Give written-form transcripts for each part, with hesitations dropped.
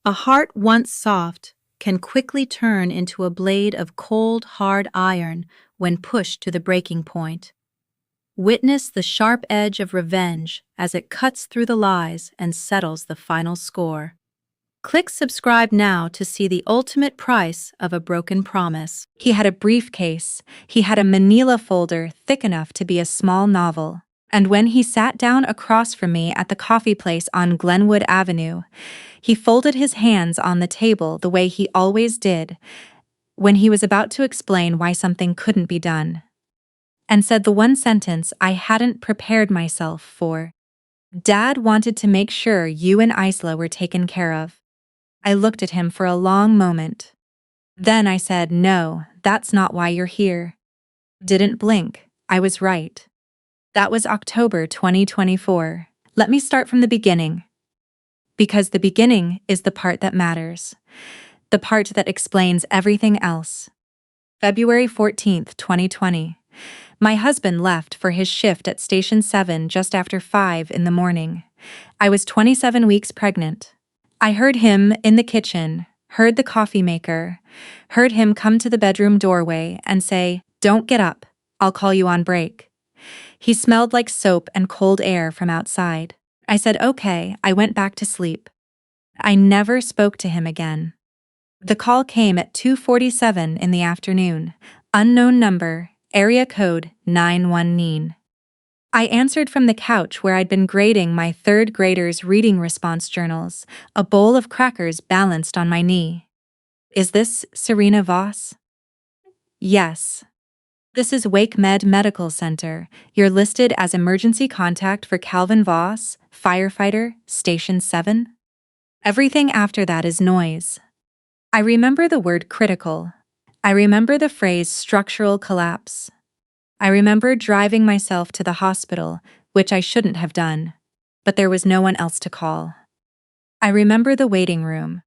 A heart once soft can quickly turn into a blade of cold, hard iron when pushed to the breaking point. Witness the sharp edge of revenge as it cuts through the lies and settles the final score. Click subscribe now to see the ultimate price of a broken promise. He had a briefcase. He had a manila folder thick enough to be a small novel. And when he sat down across from me at the coffee place on Glenwood Avenue, he folded his hands on the table the way he always did when he was about to explain why something couldn't be done, and said the one sentence I hadn't prepared myself for. Dad wanted to make sure you and Isla were taken care of. I looked at him for a long moment. Then I said, no, that's not why you're here. Didn't blink. I was right. That was October 2024. Let me start from the beginning. Because the beginning is the part that matters. The part that explains everything else. February 14th, 2020. My husband left for his shift at Station 7 just after 5 in the morning. I was 27 weeks pregnant. I heard him in the kitchen, heard the coffee maker, heard him come to the bedroom doorway and say, "Don't get up, I'll call you on break." He smelled like soap and cold air from outside. I said, okay, I went back to sleep. I never spoke to him again. The call came at 2:47 in the afternoon. Unknown number, area code 919. I answered from the couch where I'd been grading my third graders' reading response journals, a bowl of crackers balanced on my knee. Is this Serena Voss? Yes. This is Wake Med Medical Center. You're listed as emergency contact for Calvin Voss, firefighter, Station 7. Everything after that is noise. I remember the word critical. I remember the phrase structural collapse. I remember driving myself to the hospital, which I shouldn't have done, but there was no one else to call. I remember the waiting room.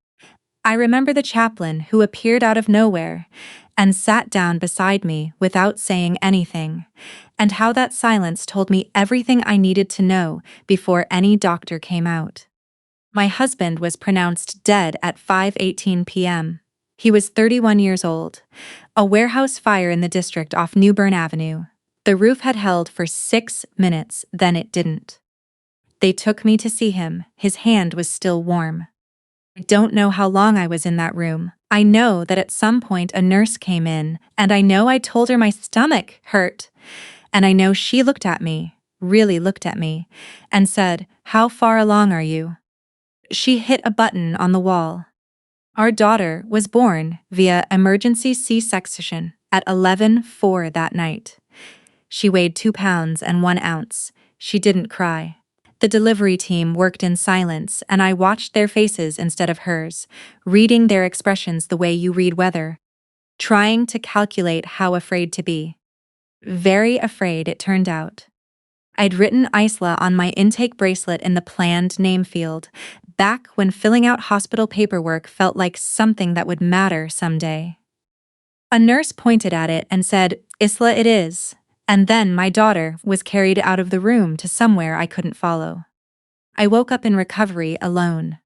I remember the chaplain who appeared out of nowhere and sat down beside me without saying anything, and how that silence told me everything I needed to know before any doctor came out. My husband was pronounced dead at 5:18 p.m. He was 31 years old. A warehouse fire in the district off New Bern Avenue. The roof had held for 6 minutes, then it didn't. They took me to see him. His hand was still warm. I don't know how long I was in that room. I know that at some point a nurse came in, and I know I told her my stomach hurt. And I know she looked at me, really looked at me, and said, "How far along are you?" She hit a button on the wall. Our daughter was born via emergency C-section at 11:04 that night. She weighed 2 pounds and 1 ounce. She didn't cry. The delivery team worked in silence, and I watched their faces instead of hers, reading their expressions the way you read weather, trying to calculate how afraid to be. Very afraid, it turned out. I'd written Isla on my intake bracelet in the planned name field, back when filling out hospital paperwork felt like something that would matter someday. A nurse pointed at it and said, "Isla it is." And then my daughter was carried out of the room to somewhere I couldn't follow. I woke up in recovery alone.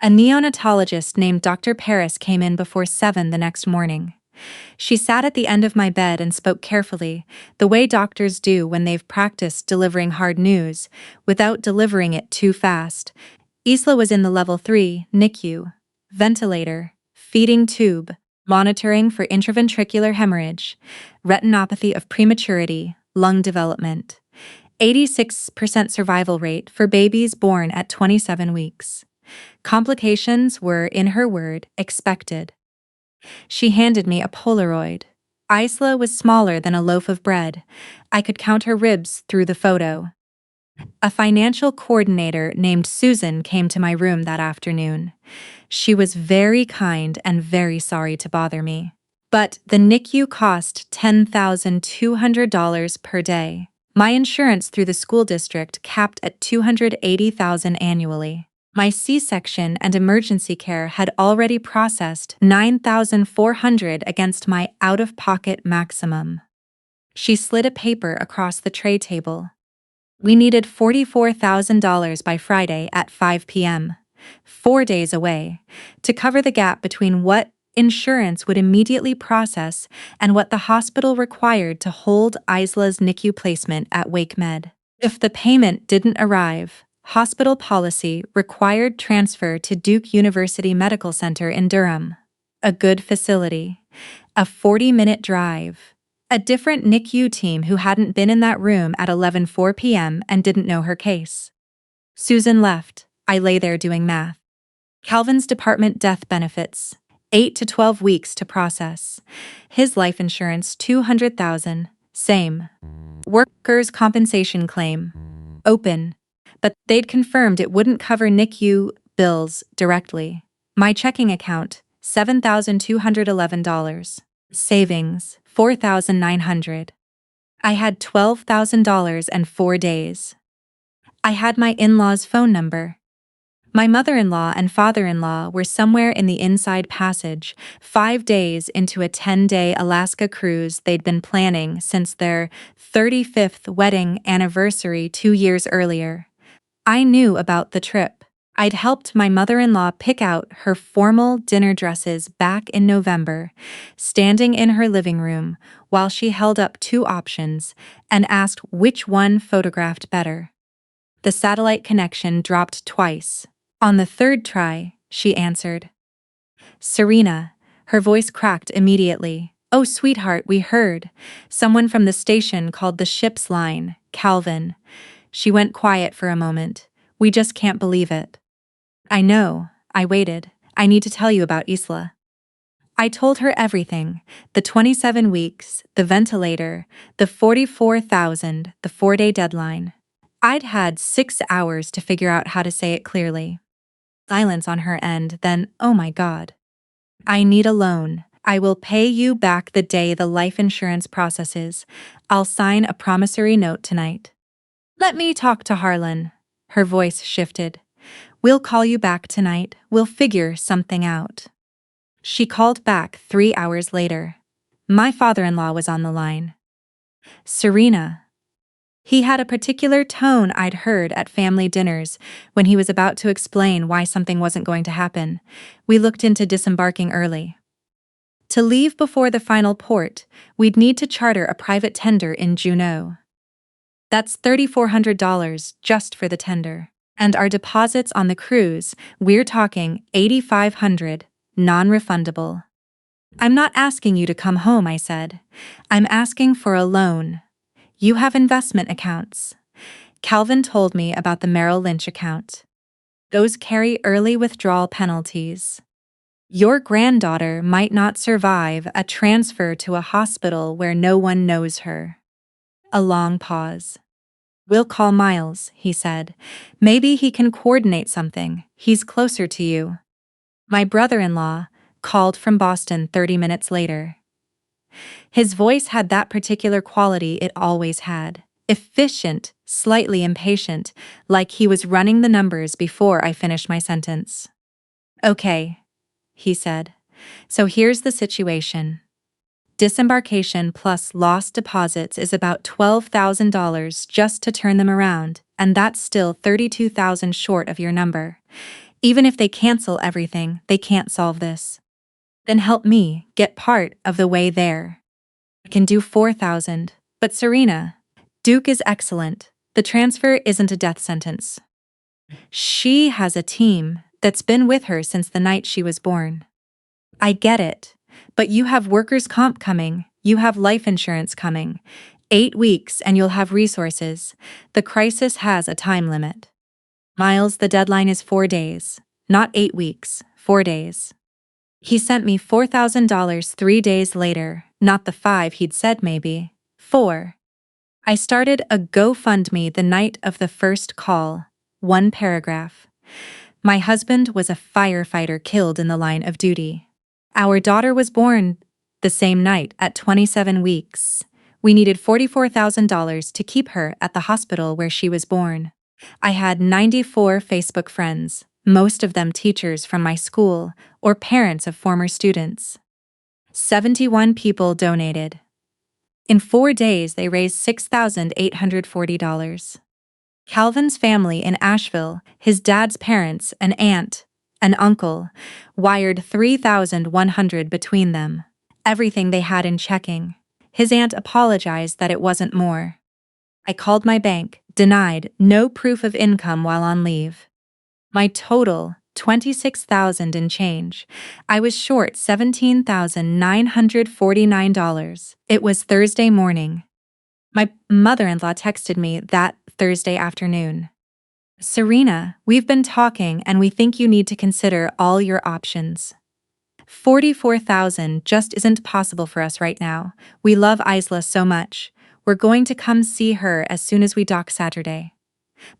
A neonatologist named Dr. Paris came in before 7 the next morning. She sat at the end of my bed and spoke carefully, the way doctors do when they've practiced delivering hard news, without delivering it too fast. Isla was in the level 3 NICU, ventilator, feeding tube, monitoring for intraventricular hemorrhage, retinopathy of prematurity, lung development. 86% survival rate for babies born at 27 weeks. Complications were, in her word, expected. She handed me a Polaroid. Isla was smaller than a loaf of bread. I could count her ribs through the photo. A financial coordinator named Susan came to my room that afternoon. She was very kind and very sorry to bother me. But the NICU cost $10,200 per day. My insurance through the school district capped at $280,000 annually. My C-section and emergency care had already processed $9,400 against my out-of-pocket maximum. She slid a paper across the tray table. We needed $44,000 by Friday at 5 p.m. 4 days away, to cover the gap between what insurance would immediately process and what the hospital required to hold Isla's NICU placement at WakeMed. If the payment didn't arrive, hospital policy required transfer to Duke University Medical Center in Durham, a good facility, a 40-minute drive, a different NICU team who hadn't been in that room at 11:04 p.m. and didn't know her case. Susan left. I lay there doing math. Calvin's department death benefits, 8 to 12 weeks to process. His life insurance, $200,000, same. Workers' compensation claim, open. But they'd confirmed it wouldn't cover NICU bills directly. My checking account, $7,211. Savings, $4,900. I had $12,000 and 4 days. I had my in-laws' phone number. My mother-in-law and father-in-law were somewhere in the inside passage, 5 days into a 10-day Alaska cruise they'd been planning since their 35th wedding anniversary 2 years earlier. I knew about the trip. I'd helped my mother-in-law pick out her formal dinner dresses back in November, standing in her living room while she held up 2 options and asked which one photographed better. The satellite connection dropped twice. On the 3rd try, she answered. Serena, her voice cracked immediately. Oh, sweetheart, we heard. Someone from the station called the ship's line, Calvin. She went quiet for a moment. We just can't believe it. I know. I waited. I need to tell you about Isla. I told her everything. The 27 weeks, the ventilator, the 44,000, the 4-day deadline. I'd had 6 hours to figure out how to say it clearly. Silence on her end, then, oh my God. I need a loan. I will pay you back the day the life insurance processes. I'll sign a promissory note tonight. Let me talk to Harlan. Her voice shifted. We'll call you back tonight. We'll figure something out. She called back 3 hours later. My father-in-law was on the line. Serena. He had a particular tone I'd heard at family dinners when he was about to explain why something wasn't going to happen. We looked into disembarking early. To leave before the final port, we'd need to charter a private tender in Juneau. That's $3,400 just for the tender. And our deposits on the cruise, we're talking $8,500, non-refundable. I'm not asking you to come home, I said. I'm asking for a loan. You have investment accounts. Calvin told me about the Merrill Lynch account. Those carry early withdrawal penalties. Your granddaughter might not survive a transfer to a hospital where no one knows her. A long pause. We'll call Miles, he said. Maybe he can coordinate something. He's closer to you. My brother-in-law called from Boston 30 minutes later. His voice had that particular quality it always had. Efficient, slightly impatient, like he was running the numbers before I finished my sentence. Okay, he said. So here's the situation. Disembarkation plus lost deposits is about $12,000 just to turn them around, and that's still $32,000 short of your number. Even if they cancel everything, they can't solve this. Then help me get part of the way there. I can do $4,000, but Serena, Duke is excellent. The transfer isn't a death sentence. She has a team that's been with her since the night she was born. I get it, but you have workers' comp coming, you have life insurance coming. 8 weeks and you'll have resources. The crisis has a time limit. Miles, the deadline is 4 days, not 8 weeks, 4 days. He sent me $4,000 3 days later, not the 5 he'd said maybe, 4. I started a GoFundMe the night of the first call, 1 paragraph. My husband was a firefighter killed in the line of duty. Our daughter was born the same night at 27 weeks. We needed $44,000 to keep her at the hospital where she was born. I had 94 Facebook friends, most of them teachers from my school or parents of former students. 71 people donated. In 4 days, they raised $6,840. Calvin's family in Asheville, his dad's parents, an aunt, an uncle, wired $3,100 between them. Everything they had in checking. His aunt apologized that it wasn't more. I called my bank, denied, no proof of income while on leave. My total, $26,000 in change. I was short $17,949. It was Thursday morning. My mother-in-law texted me that Thursday afternoon. Serena, we've been talking and we think you need to consider all your options. $44,000 just isn't possible for us right now. We love Isla so much. We're going to come see her as soon as we dock Saturday.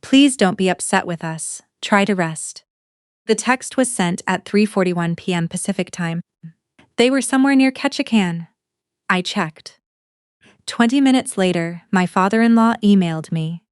Please don't be upset with us. Try to rest. The text was sent at 3:41 p.m. Pacific time. They were somewhere near Ketchikan. I checked. 20 minutes later, my father-in-law emailed me.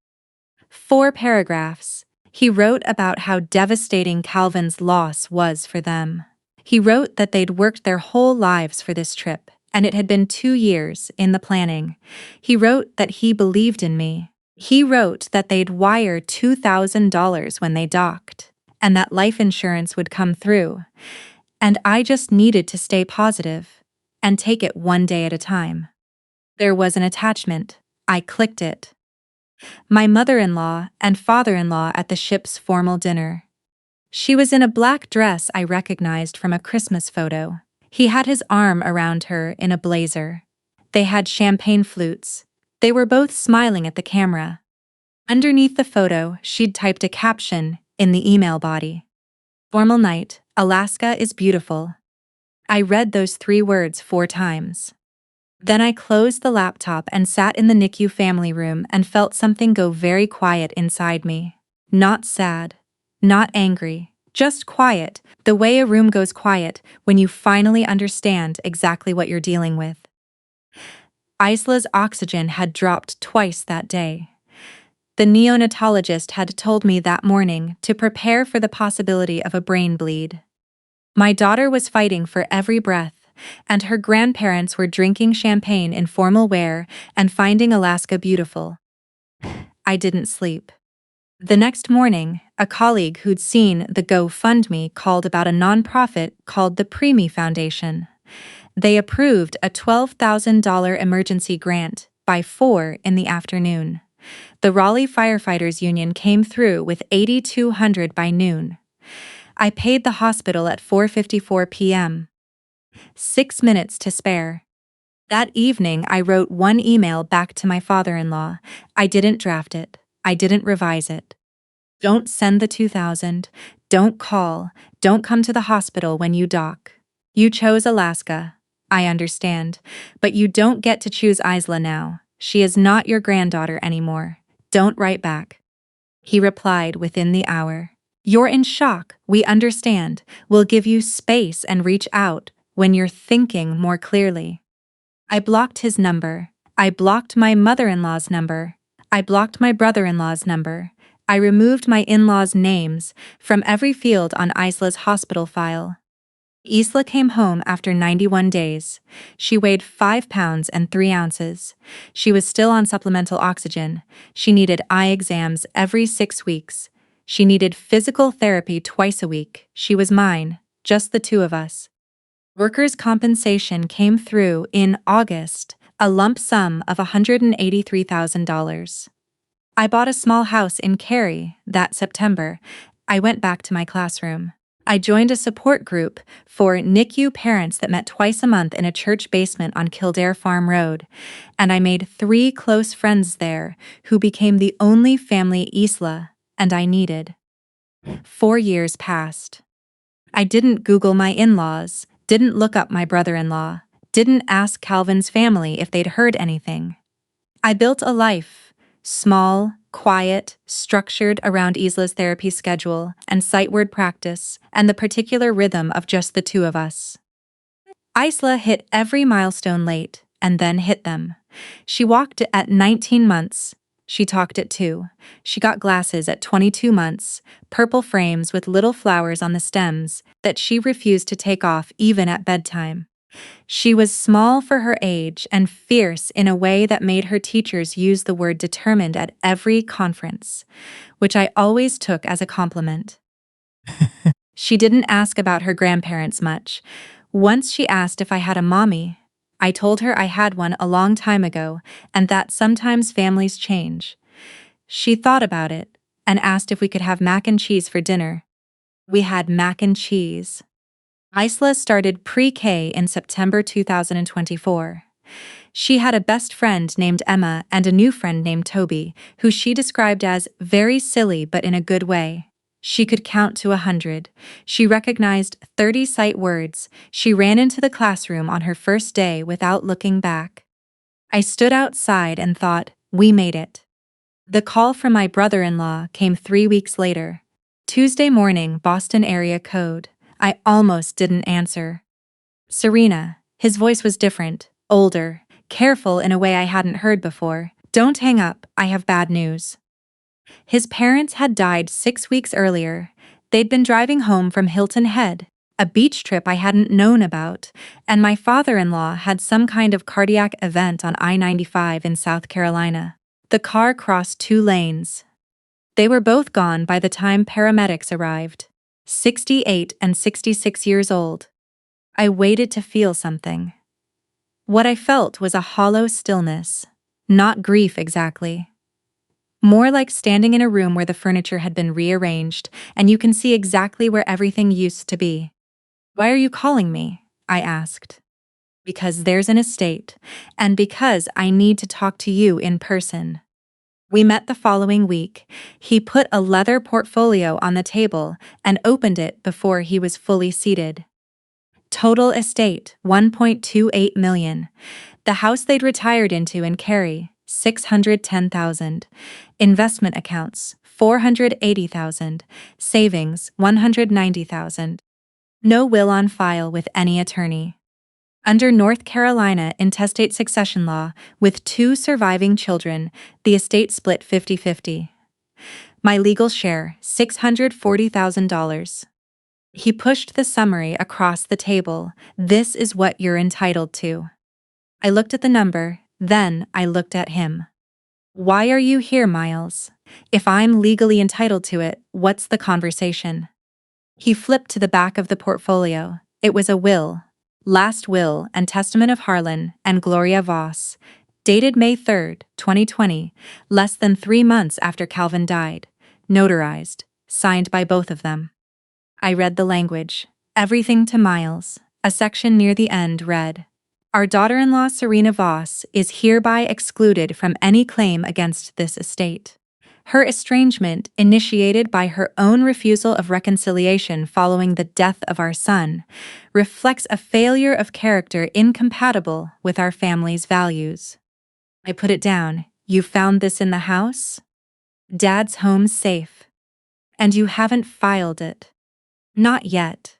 4 paragraphs. He wrote about how devastating Calvin's loss was for them. He wrote that they'd worked their whole lives for this trip, and it had been 2 years in the planning. He wrote that he believed in me. He wrote that they'd wire $2,000 when they docked, and that life insurance would come through. And I just needed to stay positive and take it one day at a time. There was an attachment. I clicked it. My mother-in-law and father-in-law at the ship's formal dinner. She was in a black dress I recognized from a Christmas photo. He had his arm around her in a blazer. They had champagne flutes. They were both smiling at the camera. Underneath the photo, she'd typed a caption in the email body. Formal night, Alaska is beautiful. I read those 3 words 4 times. Then I closed the laptop and sat in the NICU family room and felt something go very quiet inside me. Not sad. Not angry. Just quiet, the way a room goes quiet when you finally understand exactly what you're dealing with. Isla's oxygen had dropped twice that day. The neonatologist had told me that morning to prepare for the possibility of a brain bleed. My daughter was fighting for every breath, and her grandparents were drinking champagne in formal wear and finding Alaska beautiful. I didn't sleep. The next morning, a colleague who'd seen the GoFundMe called about a nonprofit called the Preemie Foundation. They approved a $12,000 emergency grant by 4 in the afternoon. The Raleigh Firefighters Union came through with $8,200 by noon. I paid the hospital at 4:54 p.m. 6 minutes to spare. That evening, I wrote one email back to my father-in-law. I didn't draft it. I didn't revise it. Don't send the $2,000. Don't call. Don't come to the hospital when you dock. You chose Alaska. I understand. But you don't get to choose Isla now. She is not your granddaughter anymore. Don't write back. He replied within the hour. You're in shock. We understand. We'll give you space and reach out when you're thinking more clearly. I blocked his number. I blocked my mother-in-law's number. I blocked my brother-in-law's number. I removed my in-laws' names from every field on Isla's hospital file. Isla came home after 91 days. She weighed 5 pounds and 3 ounces. She was still on supplemental oxygen. She needed eye exams every 6 weeks. She needed physical therapy twice a week. She was mine, just the 2 of us. Workers' compensation came through in August, a lump sum of $183,000. I bought a small house in Cary that September. I went back to my classroom. I joined a support group for NICU parents that met twice a month in a church basement on Kildare Farm Road, and I made 3 close friends there who became the only family Isla and I needed. 4 years passed. I didn't Google my in-laws, didn't look up my brother-in-law, didn't ask Calvin's family if they'd heard anything. I built a life, small, quiet, structured around Isla's therapy schedule and sight word practice and the particular rhythm of just the 2 of us. Isla hit every milestone late and then hit them. She walked at 19 months. She talked at 2. She got glasses at 22 months, purple frames with little flowers on the stems that she refused to take off even at bedtime. She was small for her age and fierce in a way that made her teachers use the word determined at every conference, which I always took as a compliment. She didn't ask about her grandparents much. Once she asked if I had a mommy. I told her I had one a long time ago and that sometimes families change. She thought about it and asked if we could have mac and cheese for dinner. We had mac and cheese. Isla started pre-K in September 2024. She had a best friend named Emma and a new friend named Toby, who she described as very silly but in a good way. She could count to 100. She recognized 30 sight words. She ran into the classroom on her first day without looking back. I stood outside and thought, we made it. The call from my brother-in-law came 3 weeks later. Tuesday morning, Boston area code. I almost didn't answer. Serena. His voice was different, older, careful in a way I hadn't heard before. Don't hang up, I have bad news. His parents had died 6 weeks earlier. They'd been driving home from Hilton Head, a beach trip I hadn't known about, and my father-in-law had some kind of cardiac event on I-95 in South Carolina. The car crossed 2 lanes. They were both gone by the time paramedics arrived. 68 and 66 years old. I waited to feel something. What I felt was a hollow stillness. Not grief exactly. More like standing in a room where the furniture had been rearranged and you can see exactly where everything used to be. Why are you calling me? I asked. Because there's an estate, and because I need to talk to you in person. We met the following week. He put a leather portfolio on the table and opened it before he was fully seated. Total estate, $1.28 million. The house they'd retired into in Cary, $610,000. Investment accounts, $480,000. Savings, $190,000. No will on file with any attorney. Under North Carolina intestate succession law, with 2 surviving children, the estate split 50-50. My legal share, $640,000. He pushed the summary across the table. This is what you're entitled to. I looked at the number, then I looked at him. Why are you here, Miles? If I'm legally entitled to it, what's the conversation? He flipped to the back of the portfolio. It was a will. Last will and testament of Harlan and Gloria Voss, dated May 3, 2020, less than 3 months after Calvin died, notarized, signed by both of them. I read the language. Everything to Miles. A section near the end read, our daughter-in-law Serena Voss is hereby excluded from any claim against this estate. Her estrangement, initiated by her own refusal of reconciliation following the death of our son, reflects a failure of character incompatible with our family's values. I put it down. You found this in the house? Dad's home safe. And you haven't filed it? Not yet.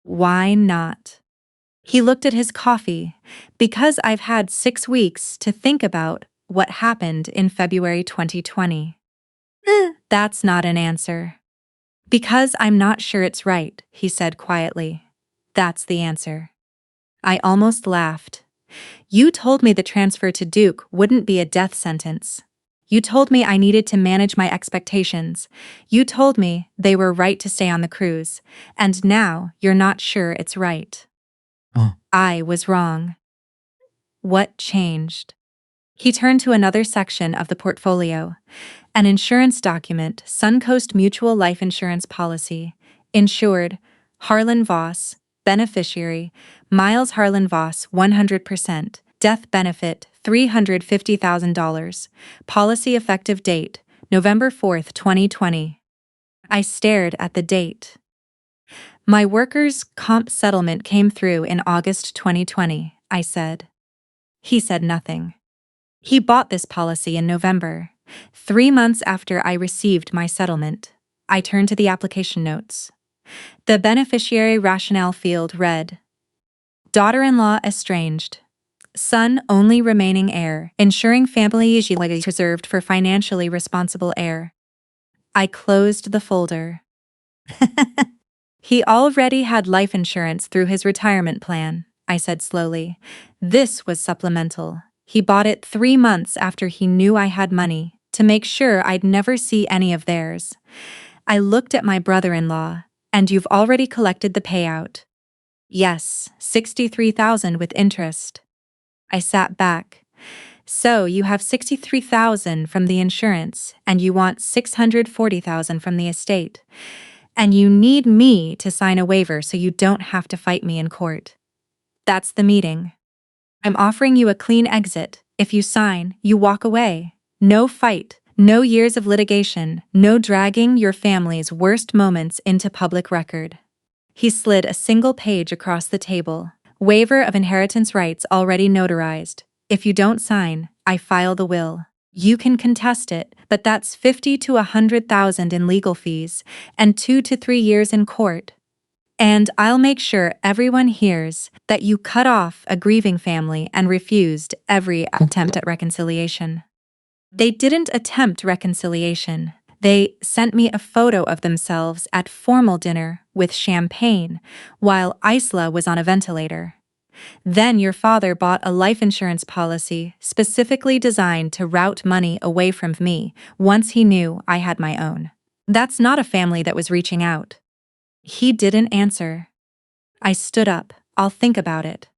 Why not? He looked at his coffee. Because I've had 6 weeks to think about what happened in February 2020. That's not an answer. Because I'm not sure it's right, he said quietly. That's the answer. I almost laughed. You told me the transfer to Duke wouldn't be a death sentence. You told me I needed to manage my expectations. You told me they were right to stay on the cruise. And now you're not sure it's right. I was wrong. What changed? He turned to another section of the portfolio. An insurance document, Suncoast Mutual Life Insurance Policy. Insured, Harlan Voss. Beneficiary, Miles Harlan Voss, 100%. Death benefit, $350,000. Policy effective date, November 4, 2020. I stared at the date. My workers' comp settlement came through in August 2020, I said. He said nothing. He bought this policy in November. 3 months after I received my settlement, I turned to the application notes. The beneficiary rationale field read, daughter-in-law estranged. Son only remaining heir, ensuring family is preserved for financially responsible heir. I closed the folder. He already had life insurance through his retirement plan. I said slowly. This was supplemental. He bought it 3 months after he knew I had money, to make sure I'd never see any of theirs. I looked at my brother-in-law, and you've already collected the payout. Yes, $63,000 with interest. I sat back. So you have $63,000 from the insurance, and you want $640,000 from the estate. And you need me to sign a waiver so you don't have to fight me in court. That's the meeting. I'm offering you a clean exit. If you sign, you walk away. No fight, no years of litigation, no dragging your family's worst moments into public record. He slid a single page across the table. Waiver of inheritance rights already notarized. If you don't sign, I file the will. You can contest it, but that's $50,000 to $100,000 in legal fees and 2 to 3 years in court. And I'll make sure everyone hears that you cut off a grieving family and refused every attempt at reconciliation. They didn't attempt reconciliation. They sent me a photo of themselves at formal dinner with champagne while Isla was on a ventilator. Then your father bought a life insurance policy specifically designed to route money away from me once he knew I had my own. That's not a family that was reaching out. He didn't answer. I stood up. I'll think about it.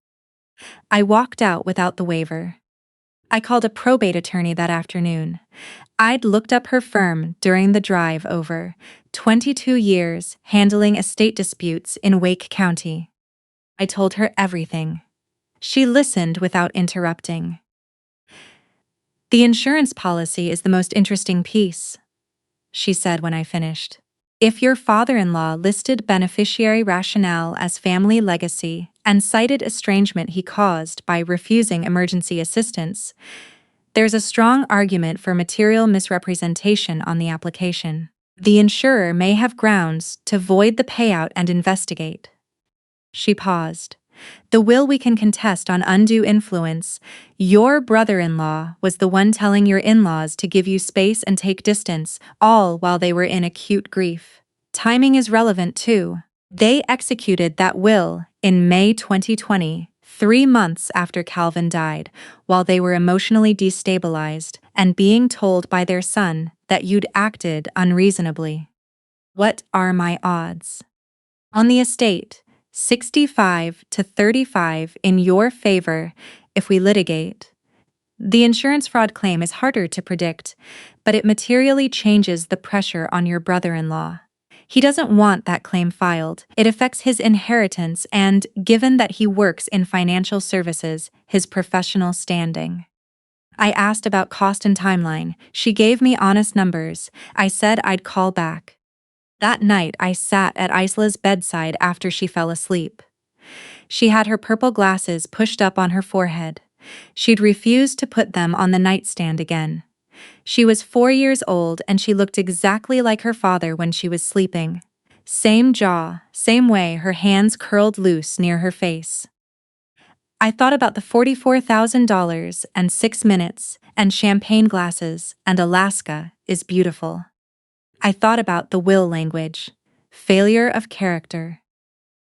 I walked out without the waiver. I called a probate attorney that afternoon. I'd looked up her firm during the drive over, 22 years handling estate disputes in Wake County. I told her everything. She listened without interrupting. The insurance policy is the most interesting piece, she said when I finished. If your father-in-law listed beneficiary rationale as family legacy and cited estrangement he caused by refusing emergency assistance, there's a strong argument for material misrepresentation on the application. The insurer may have grounds to void the payout and investigate. She paused. The will we can contest on undue influence. Your brother-in-law was the one telling your in-laws to give you space and take distance, all while they were in acute grief. Timing is relevant too. They executed that will in May 2020, 3 months after Calvin died, while they were emotionally destabilized and being told by their son that you'd acted unreasonably. What are my odds? On the estate, 65 to 35 in your favor if we litigate. The insurance fraud claim is harder to predict, but it materially changes the pressure on your brother-in-law. He doesn't want that claim filed. It affects his inheritance and, given that he works in financial services, his professional standing. I asked about cost and timeline. She gave me honest numbers. I said I'd call back. That night, I sat at Isla's bedside after she fell asleep. She had her purple glasses pushed up on her forehead. She'd refused to put them on the nightstand again. She was 4 years old and she looked exactly like her father when she was sleeping. Same jaw, same way her hands curled loose near her face. I thought about the $44,000 and 6 minutes and champagne glasses and Alaska is beautiful. I thought about the will language, failure of character.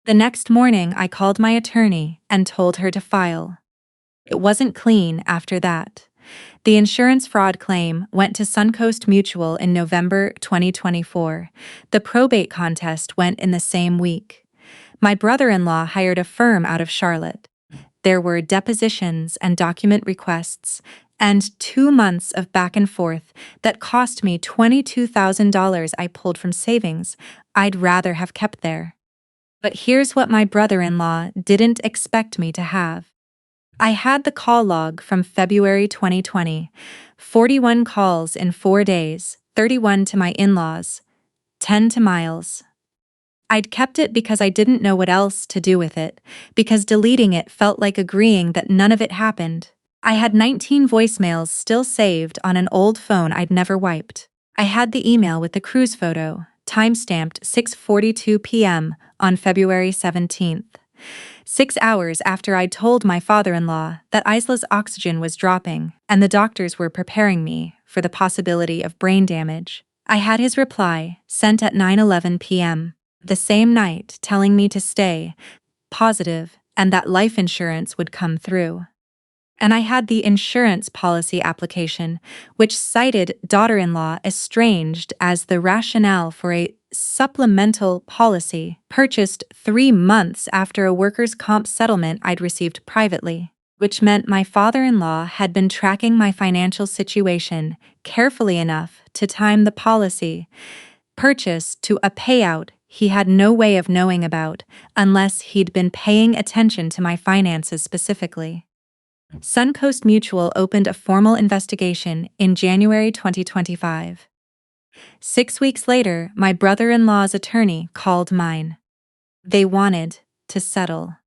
The next morning, I called my attorney and told her to file. It wasn't clean after that. The insurance fraud claim went to Suncoast Mutual in November 2024. The probate contest went in the same week. My brother-in-law hired a firm out of Charlotte. There were depositions and document requests, and 2 months of back and forth that cost me $22,000 I pulled from savings I'd rather have kept there. But here's what my brother-in-law didn't expect me to have. I had the call log from February 2020, 41 calls in 4 days, 31 to my in-laws, 10 to Miles. I'd kept it because I didn't know what else to do with it, because deleting it felt like agreeing that none of it happened. I had 19 voicemails still saved on an old phone I'd never wiped. I had the email with the cruise photo, timestamped 6:42 p.m. on February 17th. 6 hours after I'd told my father-in-law that Isla's oxygen was dropping and the doctors were preparing me for the possibility of brain damage. I had his reply, sent at 9:11 p.m. the same night, telling me to stay positive and that life insurance would come through. And I had the insurance policy application, which cited daughter-in-law estranged as the rationale for a supplemental policy purchased 3 months after a workers' comp settlement I'd received privately, which meant my father-in-law had been tracking my financial situation carefully enough to time the policy purchase to a payout he had no way of knowing about unless he'd been paying attention to my finances specifically. Suncoast Mutual opened a formal investigation in January 2025. 6 weeks later, my brother-in-law's attorney called mine. They wanted to settle.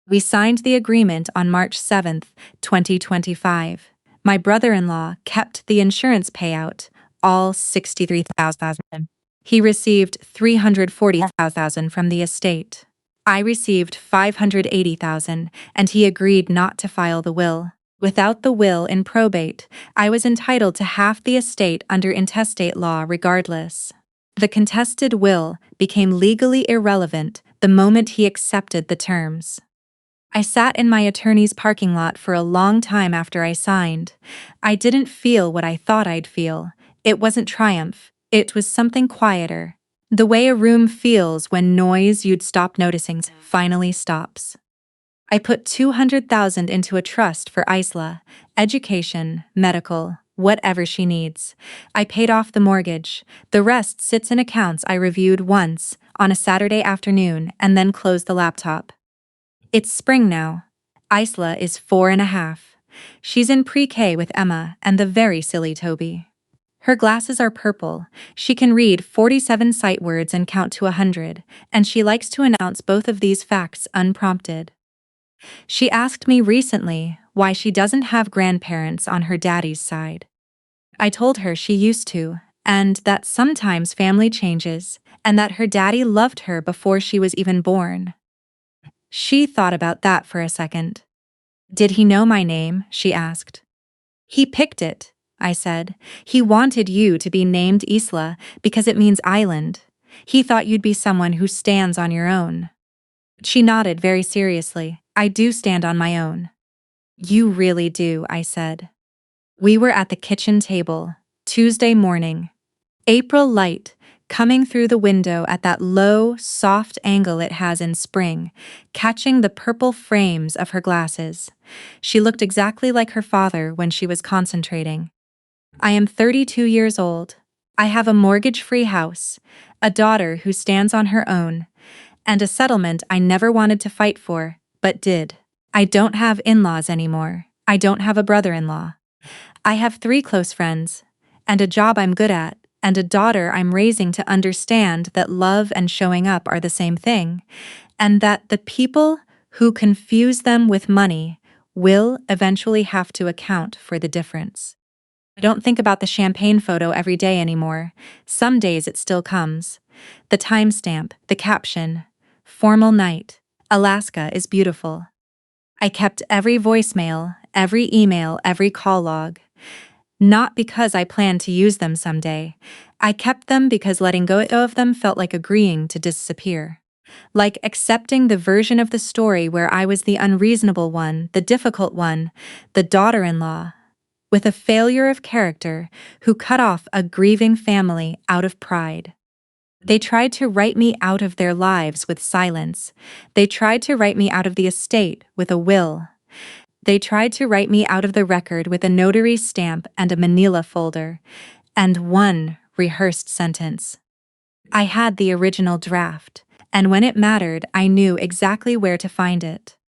We signed the agreement on March 7, 2025. My brother-in-law kept the insurance payout, all $63,000. He received $340,000 from the estate. I received $580,000, and he agreed not to file the will. Without the will in probate, I was entitled to half the estate under intestate law regardless. The contested will became legally irrelevant the moment he accepted the terms. I sat in my attorney's parking lot for a long time after I signed. I didn't feel what I thought I'd feel. It wasn't triumph. It was something quieter. The way a room feels when noise you'd stop noticing finally stops. I put $200,000 into a trust for Isla, education, medical, whatever she needs. I paid off the mortgage. The rest sits in accounts I reviewed once on a Saturday afternoon and then closed the laptop. It's spring now. Isla is 4.5. She's in pre-K with Emma and the very silly Toby. Her glasses are purple. She can read 47 sight words and count to 100, and she likes to announce both of these facts unprompted. She asked me recently why she doesn't have grandparents on her daddy's side. I told her she used to, and that sometimes family changes, and that her daddy loved her before she was even born. She thought about that for a second. Did he know my name? She asked. He picked it, I said. He wanted you to be named Isla because it means island. He thought you'd be someone who stands on your own. She nodded very seriously. I do stand on my own. You really do, I said. We were at the kitchen table, Tuesday morning. April light, coming through the window at that low, soft angle it has in spring, catching the purple frames of her glasses. She looked exactly like her father when she was concentrating. I am 32 years old. I have a mortgage-free house, a daughter who stands on her own, and a settlement I never wanted to fight for, but did. I don't have in-laws anymore. I don't have a brother-in-law. I have 3 close friends, and a job I'm good at, and a daughter I'm raising to understand that love and showing up are the same thing, and that the people who confuse them with money will eventually have to account for the difference. I don't think about the champagne photo every day anymore. Some days it still comes. The timestamp, the caption, formal night, Alaska is beautiful. I kept every voicemail, every email, every call log. Not because I planned to use them someday. I kept them because letting go of them felt like agreeing to disappear. Like accepting the version of the story where I was the unreasonable one, the difficult one, the daughter-in-law, with a failure of character who cut off a grieving family out of pride. They tried to write me out of their lives with silence. They tried to write me out of the estate with a will. They tried to write me out of the record with a notary stamp and a manila folder, and one rehearsed sentence. I had the original draft, and when it mattered, I knew exactly where to find it.